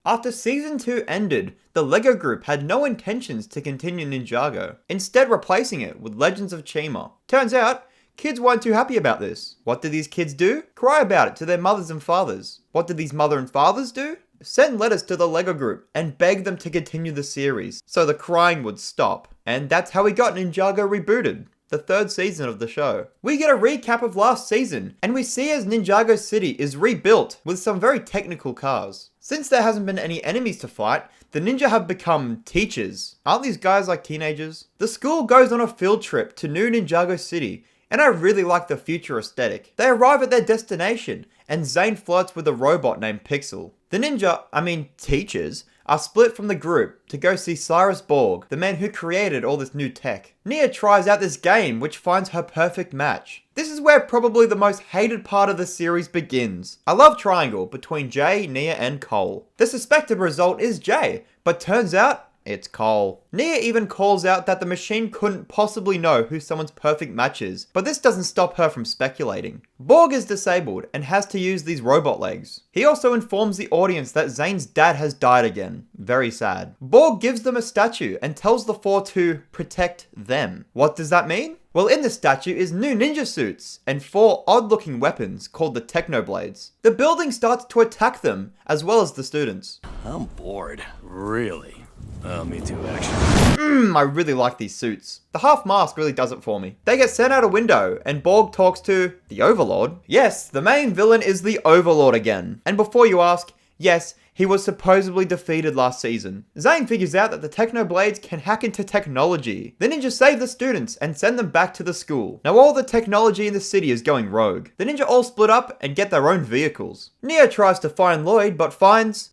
After Season 2 ended, the LEGO Group had no intentions to continue Ninjago, instead replacing it with Legends of Chima. Turns out, kids weren't too happy about this. What did these kids do? Cry about it to their mothers and fathers. What did these mother and fathers do? Send letters to the LEGO Group and beg them to continue the series, so the crying would stop. And that's how we got Ninjago Rebooted, the third season of the show. We get a recap of last season, and we see as Ninjago City is rebuilt with some very technical cars. Since there hasn't been any enemies to fight, the ninja have become teachers. Aren't these guys like teenagers? The school goes on a field trip to New Ninjago City, and I really like the future aesthetic. They arrive at their destination, and Zane flirts with a robot named Pixel. The teachers, are split from the group to go see Cyrus Borg, the man who created all this new tech. Nia tries out this game which finds her perfect match. This is where probably the most hated part of the series begins. A love triangle between Jay, Nia and Cole. The suspected result is Jay, but turns out it's Cole. Nia even calls out that the machine couldn't possibly know who someone's perfect match is, but this doesn't stop her from speculating. Borg is disabled and has to use these robot legs. He also informs the audience that Zane's dad has died again. Very sad. Borg gives them a statue and tells the four to protect them. What does that mean? Well, in the statue is new ninja suits and 4 odd-looking weapons called the Technoblades. The building starts to attack them, as well as the students. I'm bored, really. Me too, actually. I really like these suits. The half mask really does it for me. They get sent out a window, and Borg talks to the Overlord. Yes, the main villain is the Overlord again. And before you ask, yes, he was supposedly defeated last season. Zane figures out that the Technoblades can hack into technology. The ninjas save the students and send them back to the school. Now all the technology in the city is going rogue. The ninja all split up and get their own vehicles. Nia tries to find Lloyd, but finds...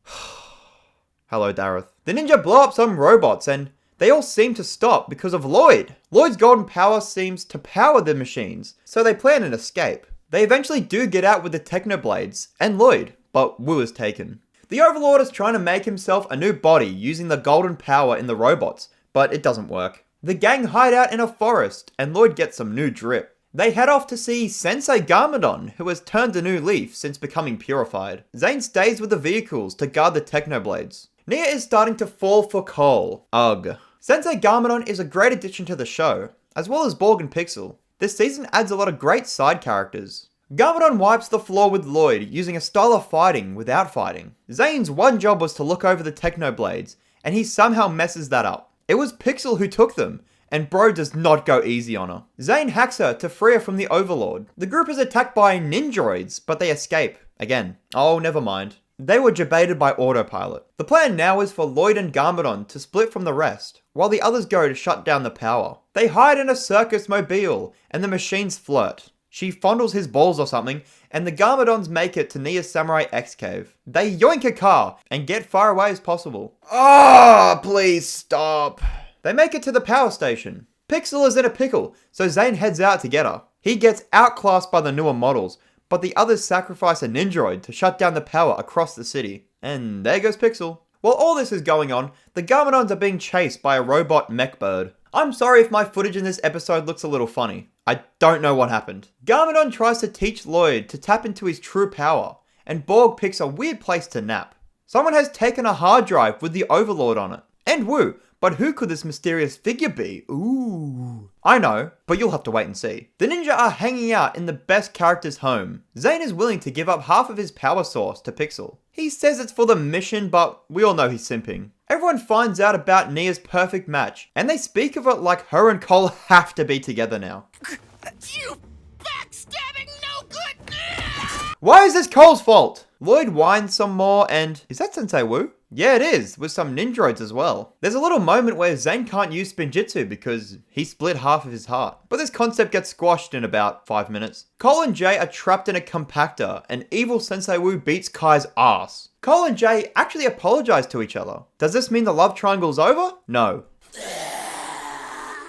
Hello, Dareth. The ninja blow up some robots and they all seem to stop because of Lloyd. Lloyd's golden power seems to power the machines, so they plan an escape. They eventually do get out with the Technoblades and Lloyd, but Wu is taken. The Overlord is trying to make himself a new body using the golden power in the robots, but it doesn't work. The gang hide out in a forest and Lloyd gets some new drip. They head off to see Sensei Garmadon, who has turned a new leaf since becoming purified. Zane stays with the vehicles to guard the Technoblades. Nia is starting to fall for Cole. Ugh. Sensei Garmadon is a great addition to the show, as well as Borg and Pixel. This season adds a lot of great side characters. Garmadon wipes the floor with Lloyd, using a style of fighting without fighting. Zane's one job was to look over the Technoblades, and he somehow messes that up. It was Pixel who took them, and bro does not go easy on her. Zane hacks her to free her from the Overlord. The group is attacked by Nindroids, but they escape. Again. Oh, never mind. They were debated by autopilot. The plan now is for Lloyd and Garmadon to split from the rest, while the others go to shut down the power. They hide in a circus mobile, and the machines flirt. She fondles his balls or something, and the Garmadons make it to Nia's Samurai X cave. They yoink a car, and get far away as possible. Ah, please stop. They make it to the power station. Pixel is in a pickle, so Zane heads out to get her. He gets outclassed by the newer models, but the others sacrifice a Nindroid to shut down the power across the city. And there goes Pixel. While all this is going on, the Garmadons are being chased by a robot mech bird. I'm sorry if my footage in this episode looks a little funny. I don't know what happened. Garmadon tries to teach Lloyd to tap into his true power, and Borg picks a weird place to nap. Someone has taken a hard drive with the Overlord on it. And Wu, but who could this mysterious figure be? Ooh. I know, but you'll have to wait and see. The ninja are hanging out in the best character's home. Zane is willing to give up half of his power source to Pixel. He says it's for the mission, but we all know he's simping. Everyone finds out about Nia's perfect match, and they speak of it like her and Cole have to be together now. You backstabbing no good! Why is this Cole's fault? Lloyd whines some more and... Is that Sensei Wu? Yeah, it is, with some Nindroids as well. There's a little moment where Zane can't use Spinjitzu because he split half of his heart. But this concept gets squashed in about 5 minutes. Cole and Jay are trapped in a compactor and evil Sensei Wu beats Kai's ass. Cole and Jay actually apologize to each other. Does this mean the love triangle's over? No.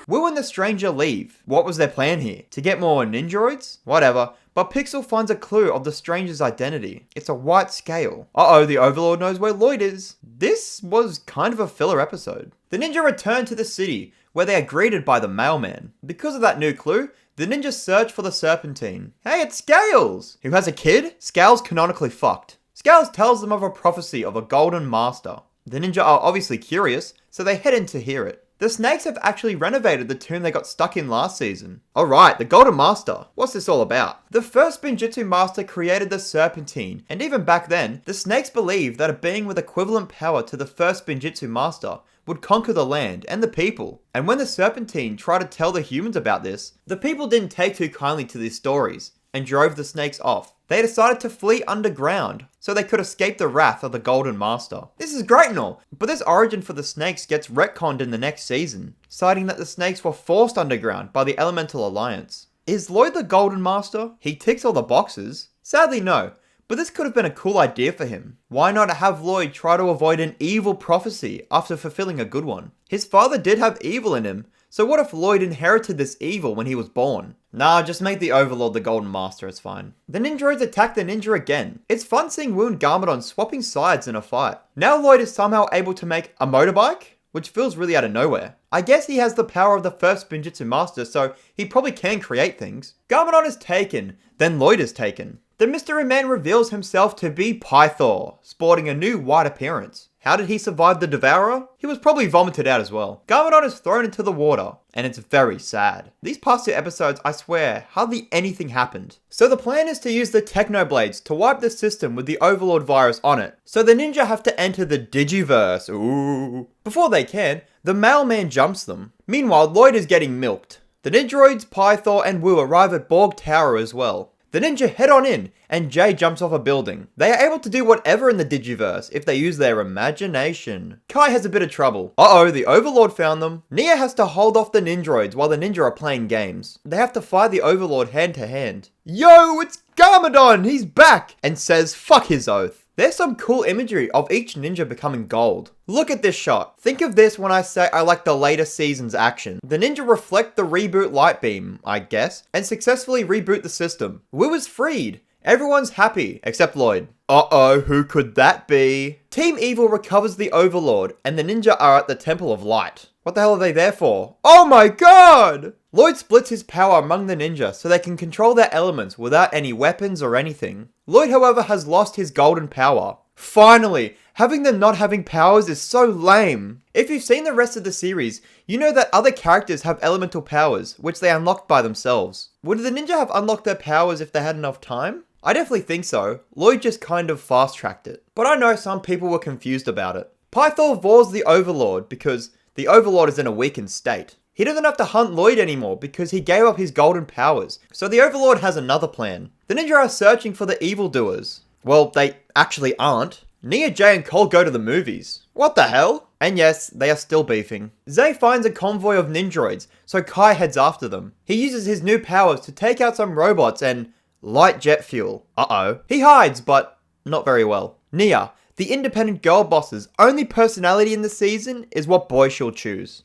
Wu and the stranger leave. What was their plan here? To get more Nindroids? Whatever. But Pixel finds a clue of the stranger's identity. It's a white scale. Uh-oh, the Overlord knows where Lloyd is. This was kind of a filler episode. The ninja return to the city, where they are greeted by the mailman. Because of that new clue, the ninjas search for the Serpentine. Hey, it's Scales! Who has a kid? Scales canonically fucked. Scales tells them of a prophecy of a golden master. The ninja are obviously curious, so they head in to hear it. The snakes have actually renovated the tomb they got stuck in last season. Alright, the Golden Master. What's this all about? The first Spinjitzu Master created the Serpentine, and even back then, the snakes believed that a being with equivalent power to the first Spinjitzu Master would conquer the land and the people. And when the Serpentine tried to tell the humans about this, the people didn't take too kindly to these stories and drove the snakes off. They decided to flee underground so they could escape the wrath of the Golden Master. This is great and all, but this origin for the snakes gets retconned in the next season, citing that the snakes were forced underground by the Elemental Alliance. Is Lloyd the Golden Master? He ticks all the boxes. Sadly no, but this could have been a cool idea for him. Why not have Lloyd try to avoid an evil prophecy after fulfilling a good one? His father did have evil in him, so what if Lloyd inherited this evil when he was born? Nah, just make the Overlord the Golden Master, it's fine. The Nindroids attack the ninja again. It's fun seeing Wu and Garmadon swapping sides in a fight. Now Lloyd is somehow able to make a motorbike, which feels really out of nowhere. I guess he has the power of the first Spinjitzu Master, so he probably can create things. Garmadon is taken, then Lloyd is taken. The Mystery Man reveals himself to be Pythor, sporting a new white appearance. How did he survive the Devourer? He was probably vomited out as well. Garmadon is thrown into the water, and it's very sad. These past 2 episodes, I swear, hardly anything happened. So the plan is to use the Technoblades to wipe the system with the Overlord virus on it. So the ninja have to enter the Digiverse. Ooh. Before they can, the mailman jumps them. Meanwhile, Lloyd is getting milked. The Nindroids, Pythor, and Wu arrive at Borg Tower as well. The ninja head on in, and Jay jumps off a building. They are able to do whatever in the Digiverse if they use their imagination. Kai has a bit of trouble. Uh-oh, the Overlord found them. Nia has to hold off the Nindroids while the ninja are playing games. They have to fight the Overlord hand to hand. Yo, it's Garmadon! He's back! And says fuck his oath. There's some cool imagery of each ninja becoming gold. Look at this shot. Think of this when I say I like the later season's action. The ninja reflect the reboot light beam, I guess, and successfully reboot the system. Wu is freed. Everyone's happy, except Lloyd. Uh-oh, who could that be? Team Evil recovers the Overlord, and the ninja are at the Temple of Light. What the hell are they there for? Oh my god! Lloyd splits his power among the ninja so they can control their elements without any weapons or anything. Lloyd, however, has lost his golden power. Finally! Having them not having powers is so lame. If you've seen the rest of the series, you know that other characters have elemental powers, which they unlocked by themselves. Would the ninja have unlocked their powers if they had enough time? I definitely think so. Lloyd just kind of fast-tracked it. But I know some people were confused about it. Pythor vores the Overlord because the Overlord is in a weakened state. He doesn't have to hunt Lloyd anymore because he gave up his golden powers. So the Overlord has another plan. The ninja are searching for the evildoers. Well, they actually aren't. Nia, Jay, and Cole go to the movies. What the hell? And yes, they are still beefing. Zay finds a convoy of Nindroids, so Kai heads after them. He uses his new powers to take out some robots and light jet fuel. Uh-oh. He hides, but not very well. Nia, the independent girl boss's only personality in the season, is what boy she'll choose.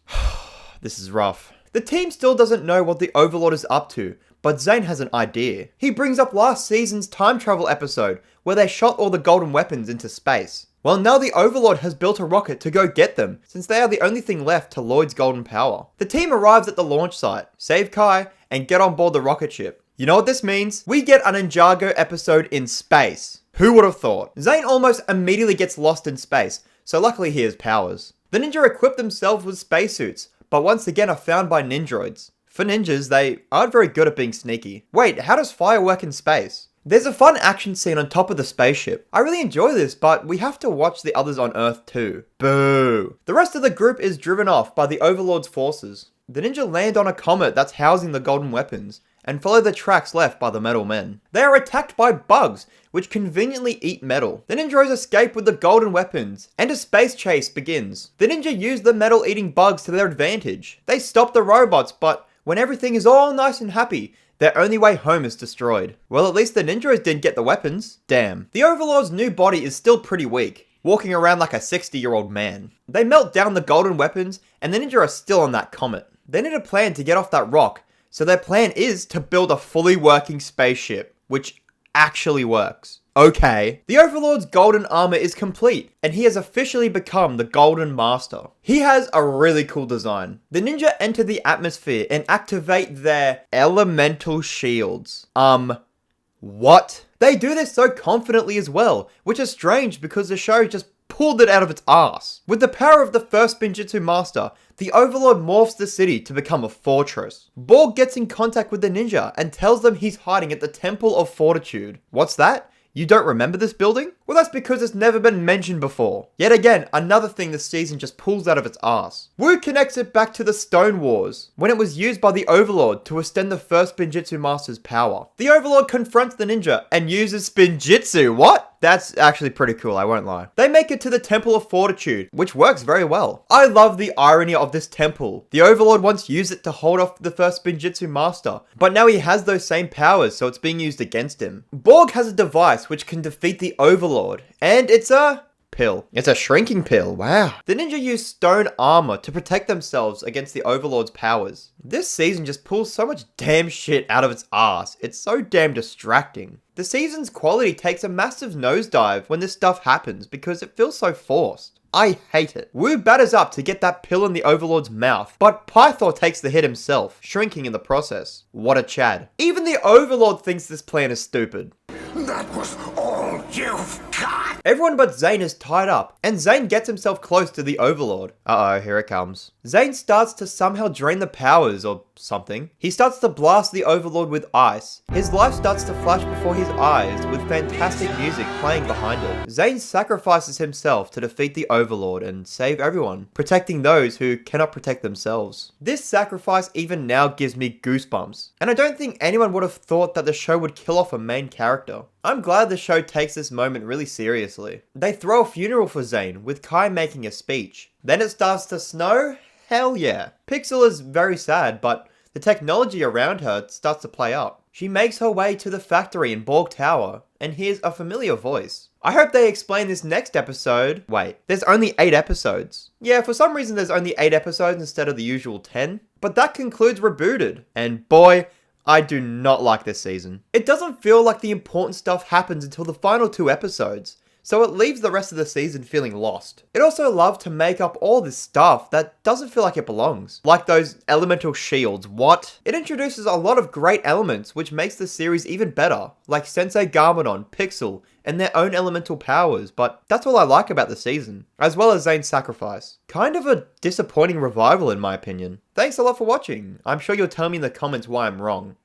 This is rough. The team still doesn't know what the Overlord is up to, but Zane has an idea. He brings up last season's time travel episode, where they shot all the golden weapons into space. Well, now the Overlord has built a rocket to go get them, since they are the only thing left to Lloyd's golden power. The team arrives at the launch site, save Kai, and get on board the rocket ship. You know what this means? We get a Ninjago episode in space. Who would have thought? Zane almost immediately gets lost in space, so luckily he has powers. The ninja equip themselves with spacesuits, but once again are found by Nindroids. For ninjas, they aren't very good at being sneaky. Wait, how does fire work in space? There's a fun action scene on top of the spaceship. I really enjoy this, but we have to watch the others on Earth too. Boo! The rest of the group is driven off by the Overlord's forces. The ninja land on a comet that's housing the golden weapons, and follow the tracks left by the metal men. They are attacked by bugs, which conveniently eat metal. The Nindroids escape with the golden weapons, and a space chase begins. The ninja use the metal-eating bugs to their advantage. They stop the robots, but when everything is all nice and happy, their only way home is destroyed. Well, at least the Nindroids didn't get the weapons. Damn. The Overlord's new body is still pretty weak, walking around like a 60-year-old man. They melt down the golden weapons, and the ninja are still on that comet. They need a plan to get off that rock, so their plan is to build a fully working spaceship, which actually works. Okay. The Overlord's golden armor is complete, and he has officially become the Golden Master. He has a really cool design. The ninja enter the atmosphere and activate their elemental shields. What? They do this so confidently as well, which is strange because the show just pulled it out of its ass. With the power of the first Spinjitzu Master, the Overlord morphs the city to become a fortress. Borg gets in contact with the ninja and tells them he's hiding at the Temple of Fortitude. What's that? You don't remember this building? Well, that's because it's never been mentioned before. Yet again, another thing this season just pulls out of its ass. Wu connects it back to the Stone Wars, when it was used by the Overlord to extend the first Spinjitzu Master's power. The Overlord confronts the ninja and uses Spinjitzu. What? That's actually pretty cool, I won't lie. They make it to the Temple of Fortitude, which works very well. I love the irony of this temple. The Overlord once used it to hold off the first Spinjitzu Master, but now he has those same powers, so it's being used against him. Borg has a device which can defeat the Overlord, and it's a pill. It's a shrinking pill, wow. The ninja use stone armor to protect themselves against the Overlord's powers. This season just pulls so much damn shit out of its ass. It's so damn distracting. The season's quality takes a massive nosedive when this stuff happens because it feels so forced. I hate it. Wu batters up to get that pill in the Overlord's mouth, but Pythor takes the hit himself, shrinking in the process. What a Chad. Even the Overlord thinks this plan is stupid. That was all you've got. Everyone but Zane is tied up, and Zane gets himself close to the Overlord. Uh-oh, here it comes. Zane starts to somehow drain the powers or something. He starts to blast the Overlord with ice. His life starts to flash before his eyes with fantastic music playing behind it. Zane sacrifices himself to defeat the Overlord and save everyone, protecting those who cannot protect themselves. This sacrifice even now gives me goosebumps, and I don't think anyone would have thought that the show would kill off a main character. I'm glad the show takes this moment really seriously. They throw a funeral for Zane, with Kai making a speech. Then it starts to snow? Hell yeah. Pixel is very sad, but the technology around her starts to play up. She makes her way to the factory in Borg Tower, and hears a familiar voice. I hope they explain this next episode. Wait, there's only 8 episodes. Yeah, for some reason there's only 8 episodes instead of the usual 10. But that concludes Rebooted, and boy, I do not like this season. It doesn't feel like the important stuff happens until the final 2 episodes, so it leaves the rest of the season feeling lost. It also loves to make up all this stuff that doesn't feel like it belongs. Like those elemental shields, what? It introduces a lot of great elements which makes the series even better, like Sensei Garmadon, Pixel, and their own elemental powers, but that's all I like about the season, as well as Zane's sacrifice. Kind of a disappointing revival in my opinion. Thanks a lot for watching. I'm sure you'll tell me in the comments why I'm wrong.